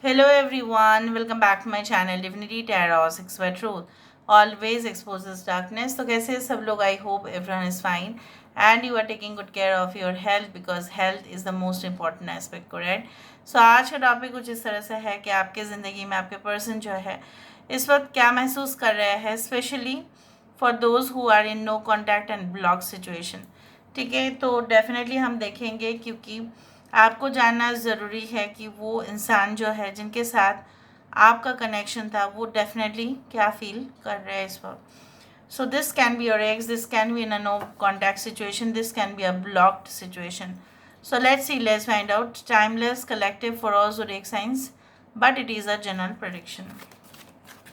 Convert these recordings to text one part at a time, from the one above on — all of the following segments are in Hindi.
Hello everyone, welcome back to my channel Divinity Tarot 6 by Truth. Always exposes darkness. तो कैसे हैं सब लोग? I hope everyone is fine and you are taking good care of your health because health is the most important aspect, correct? So आज का टॉपिक कुछ इस तरह से है कि आपके ज़िंदगी में आपके पर्सन जो है इस वक्त क्या महसूस कर रहे हैं, specially for those who are in no contact and block situation. ठीक है, तो डेफिनेटली हम देखेंगे क्योंकि आपको जानना ज़रूरी है कि वो इंसान जो है जिनके साथ आपका कनेक्शन था वो डेफिनेटली क्या फील कर रहे हैं इस वक्त। So this can be your ex, this can be in a no contact situation, this can be a blocked situation. So let's see, let's find out. Timeless collective for all zodiac signs, but it is a general prediction.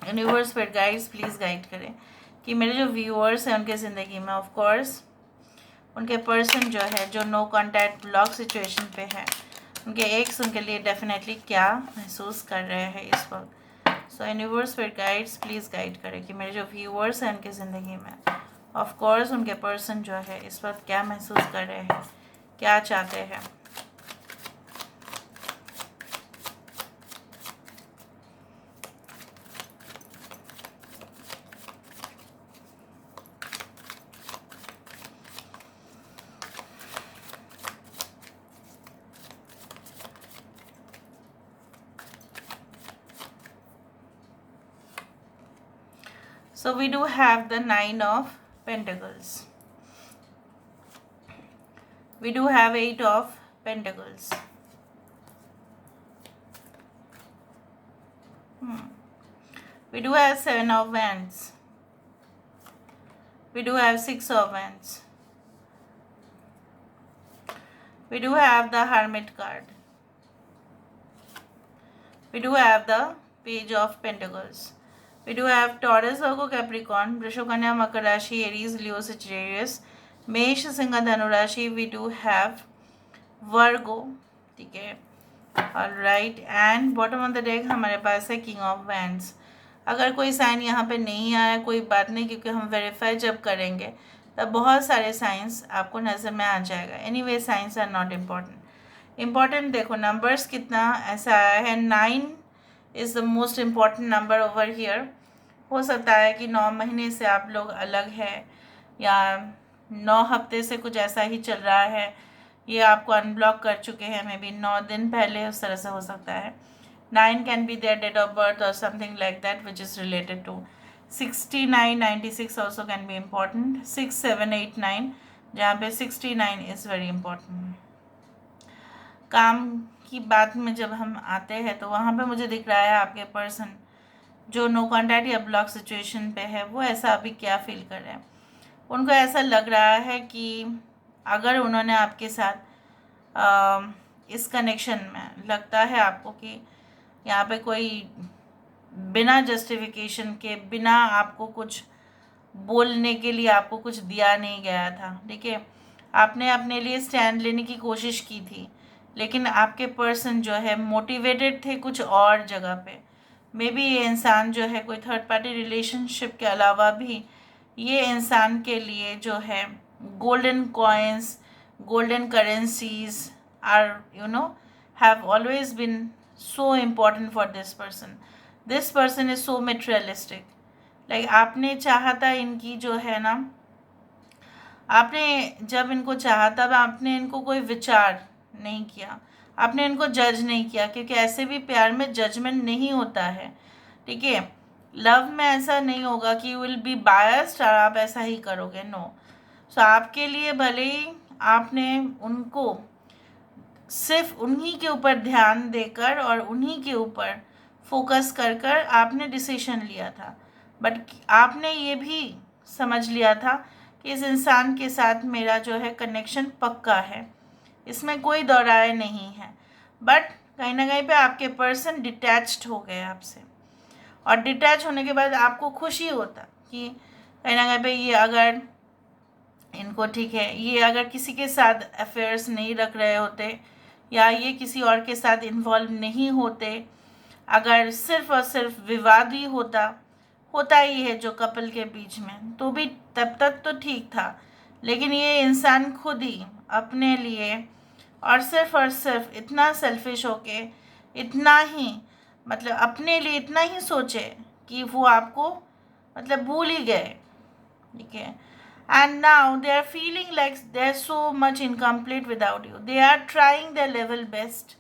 Universe पर गाइड्स प्लीज़ गाइड करें कि मेरे जो व्यूअर्स हैं उनके ज़िंदगी में ऑफ कोर्स उनके पर्सन जो है जो नो कॉन्टैक्ट ब्लॉक सिचुएशन पे है, उनके एक्स उनके लिए डेफिनेटली क्या महसूस कर रहे हैं इस वक्त। सो यूनिवर्स पर गाइड्स प्लीज़ गाइड करें कि मेरे जो व्यूअर्स हैं उनकी ज़िंदगी में ऑफ कोर्स उनके पर्सन जो है इस वक्त क्या महसूस कर रहे हैं, क्या चाहते हैं। So we do have the 9 of Pentacles. We do have 8 of Pentacles. We do have 7 of Wands. We do have 6 of Wands. We do have the Hermit card. We do have the Page of Pentacles. We do have Taurus, Virgo, Capricorn, Vrishabh, Kanya, Makar Rashi, Aries, Leo, Sagittarius, मेष, सिंह, धनु राशि। वी डू हैव वर्गो, ठीक है, alright. And bottom of the deck हमारे पास है किंग ऑफ वैंड्स। अगर कोई साइन यहाँ पे नहीं आया कोई बात नहीं, क्योंकि हम वेरीफाई जब करेंगे तब बहुत सारे साइंस आपको नज़र में आ जाएगा। Anyway science are not important देखो नंबर्स कितना ऐसा आया है। 9 is the most important number over here. हो सकता है कि 9 महीने से आप लोग अलग हैं या 9 हफ्ते से कुछ ऐसा ही चल रहा है, ये आपको अनब्लॉक कर चुके हैं मे बी 9 दिन पहले, उस तरह से हो सकता है। 9 can be their date of birth और something like that which is related to 69, 96 also can be important. 6, 7, 8, 9 जहाँ पे 69 इज़ वेरी इम्पॉर्टेंट। काम की बात में जब हम आते हैं तो वहाँ पे मुझे दिख रहा है आपके पर्सन जो नो कॉन्टैक्ट या ब्लॉक सिचुएशन पे है वो ऐसा अभी क्या फील कर रहे हैं। उनको ऐसा लग रहा है कि अगर उन्होंने आपके साथ इस कनेक्शन में लगता है आपको कि यहाँ पे कोई बिना जस्टिफिकेशन के, बिना आपको कुछ बोलने के लिए आपको कुछ दिया नहीं गया था, ठीक है। आपने अपने लिए स्टैंड लेने की कोशिश की थी, लेकिन आपके पर्सन जो है मोटिवेटेड थे कुछ और जगह पे। मे बी ये इंसान जो है कोई थर्ड पार्टी रिलेशनशिप के अलावा भी ये इंसान के लिए जो है golden coins, golden currencies are have always been so important for this person. This person is so materialistic. like आपने चाहा था इनकी जो है ना, आपने जब इनको चाहा तब आपने इनको कोई विचार नहीं किया, आपने इनको जज नहीं किया, क्योंकि ऐसे भी प्यार में जजमेंट नहीं होता है, ठीक है। लव में ऐसा नहीं होगा कि यू विल बी बायस्ड और आप ऐसा ही करोगे, नो। सो आपके लिए भले ही आपने उनको सिर्फ उन्हीं के ऊपर ध्यान देकर और उन्हीं के ऊपर फोकस कर कर आपने डिसीजन लिया था, बट आपने ये भी समझ लिया था कि इस इंसान के साथ मेरा जो है कनेक्शन पक्का है, इसमें कोई दो राय नहीं है। बट कहीं ना कहीं पे आपके पर्सन डिटैच्ड हो गए आपसे, और डिटैच होने के बाद आपको खुशी होता कि कहीं ना कहीं पे ये अगर इनको, ठीक है, ये अगर किसी के साथ अफेयर्स नहीं रख रहे होते या ये किसी और के साथ इन्वॉल्व नहीं होते, अगर सिर्फ और सिर्फ विवाद ही होता ही है जो कपल के बीच में, तो भी तब तक तो ठीक था। लेकिन ये इंसान खुद ही अपने लिए और सिर्फ इतना सेल्फिश होके, इतना ही मतलब अपने लिए इतना ही सोचे कि वो आपको मतलब भूल ही गए, ठीक है। And now they are feeling like they are so much incomplete without you, they are trying their level best,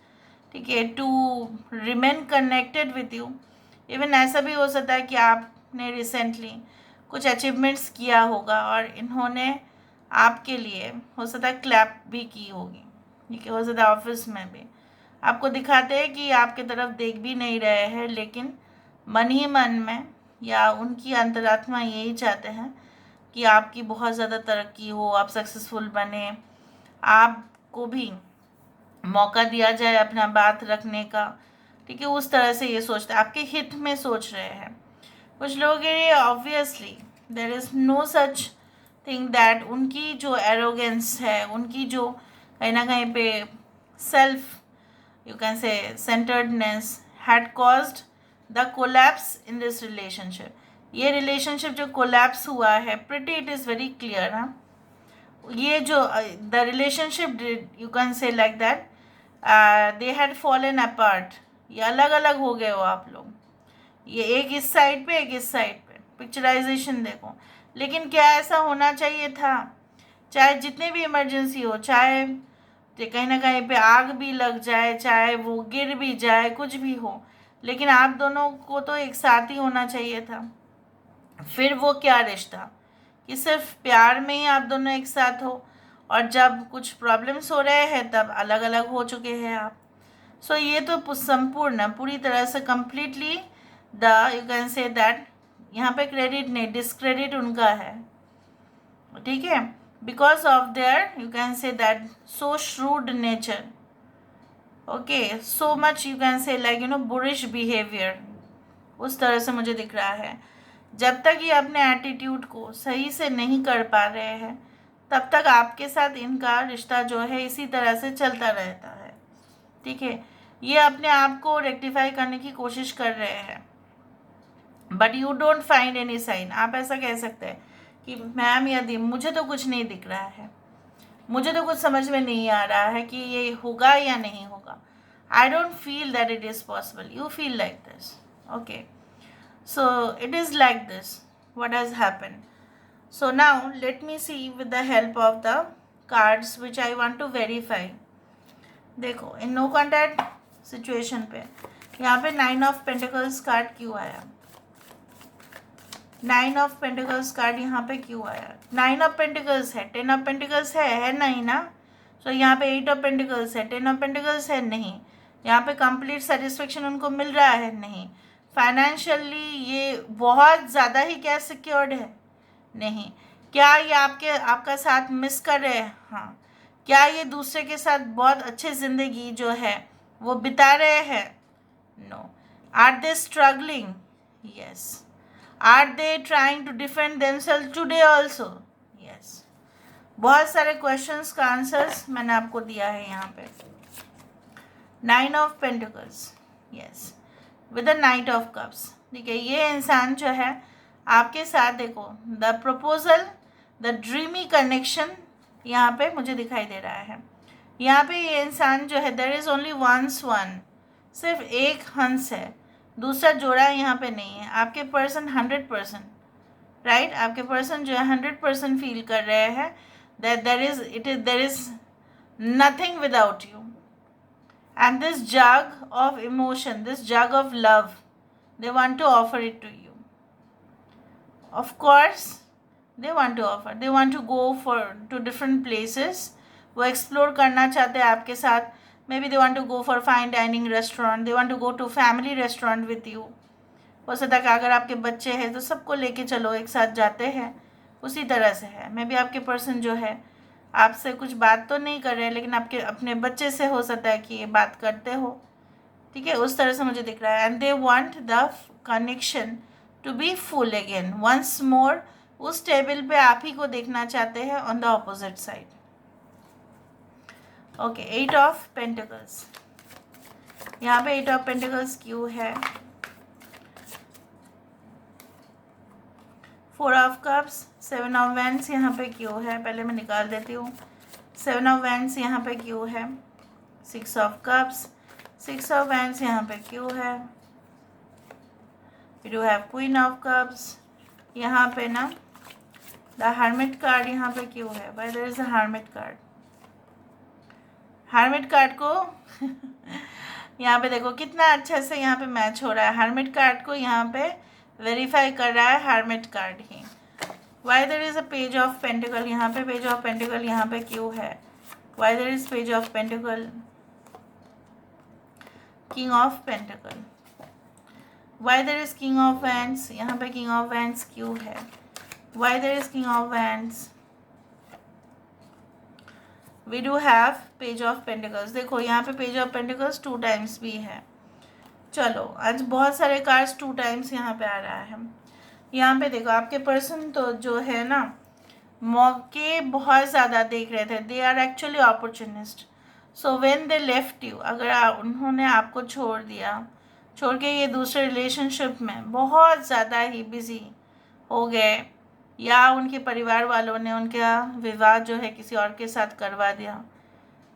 ठीक है, to remain connected with you. Even ऐसा भी हो सकता है कि आपने रिसेंटली कुछ अचीवमेंट्स किया होगा और इन्होंने आपके लिए हो सकता है क्लैप भी की होगी, ठीक है। हो सकता है ऑफिस में भी आपको दिखाते हैं कि आपके तरफ देख भी नहीं रहे हैं, लेकिन मन ही मन में या उनकी अंतरात्मा यही चाहते हैं कि आपकी बहुत ज़्यादा तरक्की हो, आप सक्सेसफुल बने, आपको भी मौका दिया जाए अपना बात रखने का, ठीक है। उस तरह से ये सोचते हैं, आपके हित में सोच रहे हैं। कुछ लोगों के लिए obviously there is no such thing that उनकी जो एरोगेंस है, उनकी जो कहीं ना कहीं पे self you can say centeredness had caused the collapse in this relationship। ये रिलेशनशिप जो कोलैप्स हुआ है, pretty it is very clear, हाँ। ये जो the relationship you can say like that they had fallen apart, ये अलग अलग हो गए हो आप लोग, ये एक इस साइड पे एक इस साइड पे, पिक्चराइजेशन देखो। लेकिन क्या ऐसा होना चाहिए था? चाहे जितने भी इमरजेंसी हो, चाहे कहीं ना कहीं पे आग भी लग जाए, चाहे वो गिर भी जाए, कुछ भी हो, लेकिन आप दोनों को तो एक साथ ही होना चाहिए था। फिर वो क्या रिश्ता कि सिर्फ प्यार में ही आप दोनों एक साथ हो, और जब कुछ प्रॉब्लम्स हो रहे हैं तब अलग अलग हो चुके हैं आप। सो ये तो संपूर्ण पूरी तरह से completely the you can say that यहाँ पे क्रेडिट नहीं, डिस्क्रेडिट उनका है, ठीक है, because of their you can say that so shrewd nature, okay, so much you can say like boorish behaviour, उस तरह से मुझे दिख रहा है। जब तक ये अपने एटीट्यूड को सही से नहीं कर पा रहे हैं, तब तक आपके साथ इनका रिश्ता जो है इसी तरह से चलता रहता है, ठीक है। ये अपने आप को रेक्टिफाई करने की कोशिश कर रहे हैं, but you don't find any sign. आप ऐसा कह सकते हैं कि मैम या दी मुझे तो कुछ नहीं दिख रहा है, मुझे तो कुछ समझ में नहीं आ रहा है कि ये होगा या नहीं होगा। I don't feel that it is possible, you feel like this, okay. So it is like this, what has happened. So now let me see with the help of the cards which I want to verify. देखो इन नो कॉन्टैक्ट सिचुएशन पे यहाँ पे 9 ऑफ पेंटिकल्स कार्ड क्यों आया? 9 ऑफ पेंटिकल्स कार्ड यहाँ पे क्यों आया? 9 ऑफ पेंटिकल्स है, 10 ऑफ पेंटिकल्स है नहीं ना? सो यहाँ पे 8 ऑफ पेंटिकल्स है, 10 ऑफ पेंटिकल्स है नहीं। यहाँ पे कंप्लीट सेटिस्फेक्शन उनको मिल रहा है नहीं। फाइनेंशियली ये बहुत ज़्यादा ही क्या सिक्योर्ड है? नहीं। क्या ये आपका साथ मिस कर रहे हैं? हाँ। क्या ये दूसरे के साथ बहुत अच्छी ज़िंदगी जो है वो बिता रहे हैं? No. Are they struggling? Yes. Are they trying to defend themselves today also? Yes. बहुत सारे क्वेश्चंस का आंसर्स मैंने आपको दिया है यहाँ पे। 9 of pentacles, yes, with the night of cups, ठीक है। ये इंसान जो है आपके साथ देखो the proposal, the dreamy connection यहाँ पे मुझे दिखाई दे रहा है। यहाँ पे ये इंसान जो है there is only once one, सिर्फ एक हंस है, दूसरा जोड़ा यहाँ पे नहीं है। आपके पर्सन 100%, राइट, आपके पर्सन जो है 100% फील कर रहे हैं that there is nothing without you. And this jug of emotion, this jug of love, they want to offer it to you. Of course, they want to offer. They want to go to different places. वो explore करना चाहते हैं आपके साथ. Maybe they want to go for fine dining restaurant. They want to go to family restaurant with you. हो सकता है कि अगर आपके बच्चे हैं तो सबको लेके चलो, एक साथ जाते हैं, उसी तरह से है। Maybe आपके person जो है आपसे कुछ बात तो नहीं कर रहे हैं, लेकिन आपके अपने बच्चे से हो सकता है कि ये बात करते हो, ठीक है, उस तरह से मुझे दिख रहा है। And they want the connection to be full again once more. उस टेबल पे आप ही को देखना चाहते हैं on the opposite side, okay. 8 of pentacles, यहाँ पे 8 ऑफ पेंटिकल्स क्यों है? 4 ऑफ कप्स, 7 ऑफ वैंड्स यहाँ पे क्यों है? पहले मैं निकाल देती हूँ। 7 ऑफ वैंड्स यहाँ पे क्यों है? 6 ऑफ कप्स, 6 ऑफ वैंड्स यहाँ पे क्यों है? We do have queen of cups. यहाँ पे ना द हर्मिट कार्ड यहाँ पे क्यों है? Why there is a hermit card? Hermit card को यहाँ पे देखो कितना अच्छे से यहाँ पे मैच हो रहा है। हर्मिट कार्ड को यहाँ पे वेरीफाई कर रहा है हर्मिट कार्ड ही। Why there is a page of pentacle? यहाँ पे पेज ऑफ पेंटिकल यहाँ पे क्यों है? Why there is page of pentacle? King of pentacle. Why there is king of wands? यहाँ पे किंग ऑफ वैंड्स क्यों है? Why there is king of wands? We do have page of pentacles. देखो यहाँ पे पेज ऑफ पेंटिकल्स 2 टाइम्स भी है। चलो आज बहुत सारे कार्ड्स 2 टाइम्स यहाँ पे आ रहा है। यहाँ पे देखो आपके पर्सन तो जो है ना मौके बहुत ज़्यादा देख रहे थे। They are actually opportunist. So when they left you, अगर उन्होंने आपको छोड़ दिया, छोड़ के ये दूसरे रिलेशनशिप में बहुत ज़्यादा ही बिजी हो गए, या उनके परिवार वालों ने उनका विवाह जो है किसी और के साथ करवा दिया,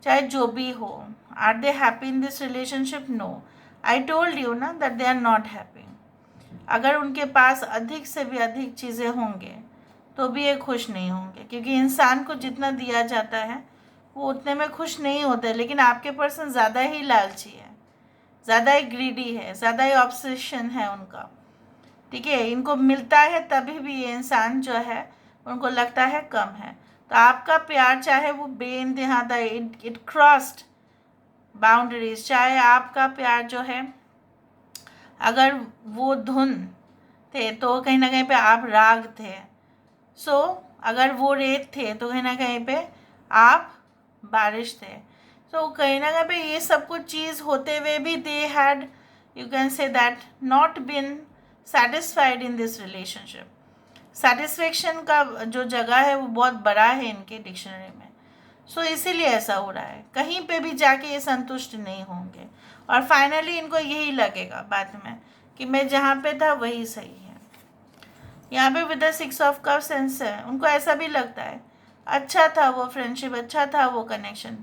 चाहे जो भी हो, are they happy in this relationship? No, I told you ना that they are not happy. अगर उनके पास अधिक से भी अधिक चीज़ें होंगे तो भी ये खुश नहीं होंगे, क्योंकि इंसान को जितना दिया जाता है वो उतने में खुश नहीं होते। लेकिन आपके पर्सन ज़्यादा ही लालची है, ज़्यादा ही ग्रीडी है, ज़्यादा ही ऑब्सेशन है उनका। ठीक है, इनको मिलता है तभी भी ये इंसान जो है उनको लगता है कम है। तो आपका प्यार चाहे वो बेइंतहा था, इट क्रॉस्ड बाउंड्रीज। चाहे आपका प्यार जो है अगर वो धुन थे तो कहीं ना कहीं पे आप राग थे। सो अगर वो रेत थे तो कहीं ना कहीं पे आप बारिश थे। सो कहीं ना कहीं पे ये सब कुछ चीज़ होते हुए भी they had, you can say that, not been satisfied in this relationship. Satisfaction का जो जगह है वो बहुत बड़ा है इनके डिक्शनरी में। सो इसीलिए ऐसा हो रहा है, कहीं पे भी जाके ये संतुष्ट नहीं होंगे और फाइनली इनको यही लगेगा बाद में कि मैं जहाँ पे था वही सही है। यहाँ पे with the 6 of cup sense है, उनको ऐसा भी लगता है अच्छा था वो फ्रेंडशिप, अच्छा था वो कनेक्शन।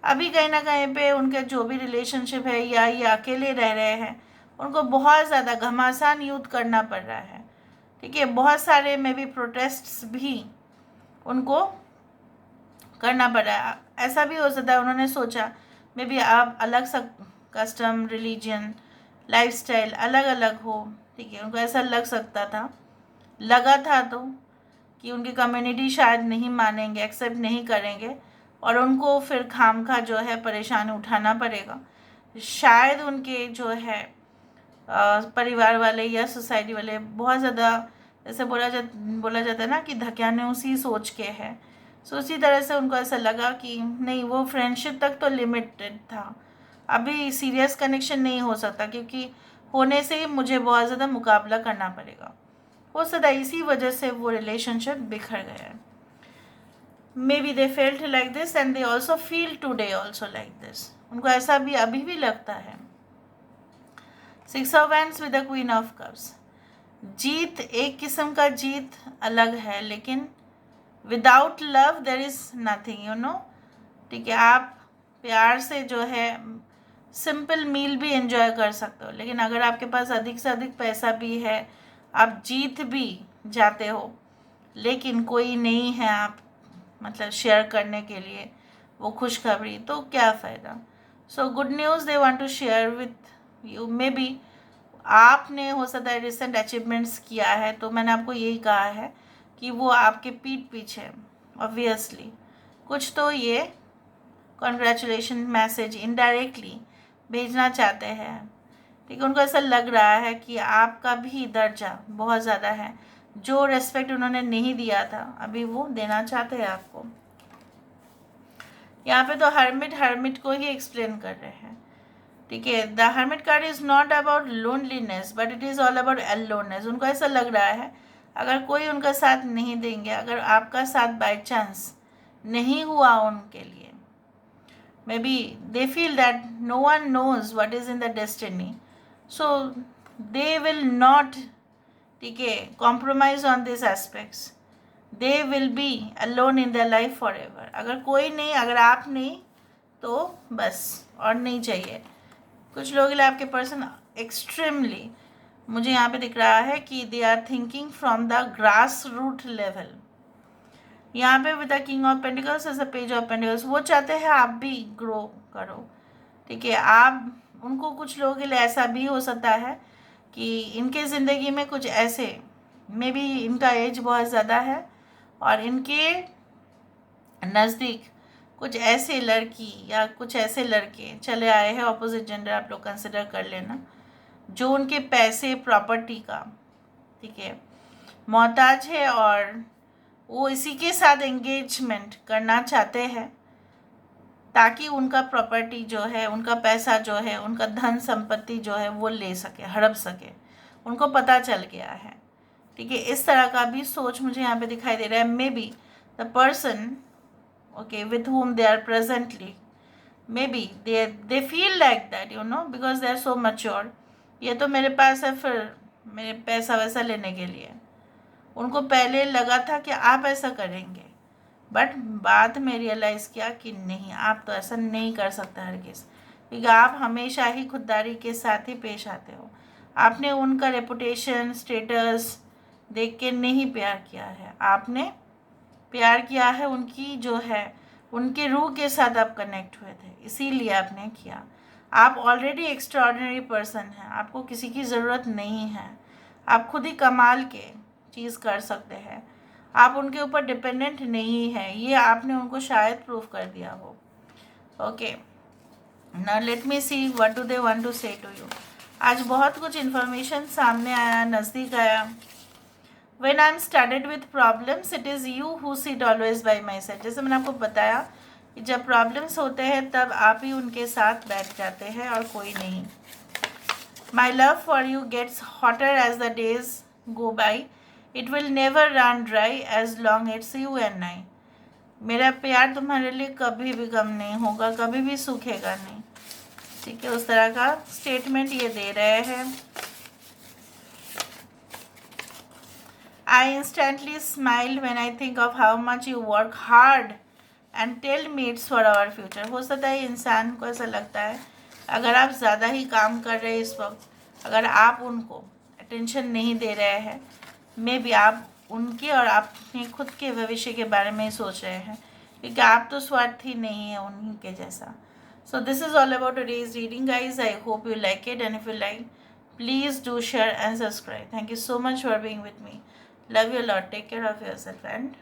अभी कहीं ना कहीं पे उनके जो भी रिलेशनशिप है या ये अकेले रह रहे हैं, उनको बहुत ज़्यादा घमासान युद्ध करना पड़ रहा है। ठीक है, बहुत सारे में भी प्रोटेस्ट्स भी उनको करना पड़ रहा है। ऐसा भी हो सकता है उन्होंने सोचा मे बी आप अलग सा कस्टम, रिलीजन, लाइफस्टाइल अलग अलग हो। ठीक है, उनको ऐसा लग सकता था, लगा था तो कि उनकी कम्युनिटी शायद नहीं मानेंगे, एक्सेप्ट नहीं करेंगे और उनको फिर खामखा जो है परेशानी उठाना पड़ेगा। शायद उनके जो है परिवार वाले या सोसाइटी वाले बहुत ज़्यादा, जैसे बोला जाता है ना कि धक्याने उसी सोच के है। सो उसी तरह से उनको ऐसा लगा कि नहीं, वो फ्रेंडशिप तक तो लिमिटेड था, अभी सीरियस कनेक्शन नहीं हो सकता, क्योंकि होने से ही मुझे बहुत ज़्यादा मुकाबला करना पड़ेगा। हो सकता है इसी वजह से वो रिलेशनशिप बिखर गया है। Maybe they felt like this and they also feel today also like this. उनको ऐसा भी अभी भी लगता है। 6 of wands with the queen of cups. जीत एक किस्म का जीत अलग है, लेकिन without love there is nothing, you know. ठीक है, आप प्यार से जो है सिंपल मील भी एंजॉय कर सकते हो, लेकिन अगर आपके पास अधिक से अधिक पैसा भी है, आप जीत भी जाते हो, लेकिन कोई नहीं है आप मतलब शेयर करने के लिए वो खुशखबरी, तो क्या फ़ायदा। So good news they want to share with you. Maybe आपने हो सकता है रिसेंट अचीवमेंट्स किया है, तो मैंने आपको यही कहा है कि वो आपके पीठ पीछे ऑब्वियसली कुछ तो ये कॉन्ग्रेचुलेशन मैसेज इनडायरेक्टली भेजना चाहते हैं। ठीक है, उनको ऐसा लग रहा है कि आपका भी दर्जा बहुत ज़्यादा है, जो रेस्पेक्ट उन्होंने नहीं दिया था अभी वो देना चाहते हैं आपको। यहाँ पे तो हर्मिट को ही एक्सप्लेन कर रहे हैं। ठीक है, the hermit card is not about loneliness but it is all about aloneness. उनको ऐसा लग रहा है अगर कोई उनका साथ नहीं देंगे, अगर आपका साथ बाय चांस नहीं हुआ उनके लिए, maybe they feel that no one knows what is in the destiny, so they will not, ठीक है, compromise on this aspects. They will be alone in the life forever. अगर कोई नहीं, अगर आप नहीं, तो बस और नहीं चाहिए। कुछ लोगों के लिए आपके पर्सन एक्सट्रीमली मुझे यहाँ पे दिख रहा है कि they are thinking from the grass root level. यहाँ पे with the king of pentacles as a page of pentacles, वो चाहते हैं आप भी ग्रो करो, ठीक है। आप उनको, कुछ लोगों के लिए ऐसा भी हो सकता है कि इनके ज़िंदगी में कुछ ऐसे, मे बी इनका एज बहुत ज़्यादा है और इनके नज़दीक कुछ ऐसे लड़की या कुछ ऐसे लड़के चले आए हैं, ऑपोजिट जेंडर आप लोग कंसिडर कर लेना, जो उनके पैसे प्रॉपर्टी का, ठीक है, मोहताज है और वो इसी के साथ एंगेजमेंट करना चाहते हैं ताकि उनका प्रॉपर्टी जो है, उनका पैसा जो है, उनका धन संपत्ति जो है वो ले सके, हड़प सके। उनको पता चल गया है, ठीक है। इस तरह का भी सोच मुझे यहाँ पे दिखाई दे रहा है। May be the person, okay, with whom they are presently, maybe they feel like that, you know, because they are so mature। ये तो मेरे पास है, फिर मेरे पैसा वैसा लेने के लिए। उनको पहले लगा था कि आप ऐसा करेंगे, बट बाद में रियलाइज़ किया कि नहीं, आप तो ऐसा नहीं कर सकते हरगिज़, क्योंकि आप हमेशा ही खुददारी के साथ ही पेश आते हो। आपने उनका रेपुटेशन, स्टेटस देख के नहीं प्यार किया है, आपने प्यार किया है उनकी जो है, उनके रूह के साथ आप कनेक्ट हुए थे, इसीलिए आपने किया। आप ऑलरेडी एक्स्ट्रॉर्डिनरी पर्सन हैं, आपको किसी की ज़रूरत नहीं है, आप खुद ही कमाल के चीज़ कर सकते हैं, आप उनके ऊपर डिपेंडेंट नहीं है, ये आपने उनको शायद प्रूव कर दिया हो। Okay, now let me see what do they want to say to you. आज बहुत कुछ इन्फॉर्मेशन सामने आया, नज़दीक आया। When I'm started with problems, it is you who sit always by my side। जैसे मैंने आपको बताया कि जब प्रॉब्लम्स होते हैं तब आप ही उनके साथ बैठ जाते हैं और कोई नहीं। My love for you gets hotter as the days go by। It will never run dry as long it's you and I। मेरा प्यार तुम्हारे लिए कभी भी कम नहीं होगा, कभी भी सूखेगा नहीं, ठीक है। उस तरह का स्टेटमेंट ये दे रहे हैं। I instantly smile when I think of how much you work hard and tell me it's for our future। हो सकता है इंसान को ऐसा लगता है, अगर आप ज़्यादा ही काम कर रहे हैं इस वक्त, अगर आप उनको अटेंशन नहीं दे रहे हैं, मे बी आप उनके और अपने खुद के भविष्य के बारे में ही सोच रहे हैं, क्योंकि आप तो स्वार्थी नहीं है उन्हीं के जैसा। So this is all about today's reading, guys. I hope you like it, and if you like, please do share and subscribe. Thank you so much for being with me. Love you a lot. Take care of yourself and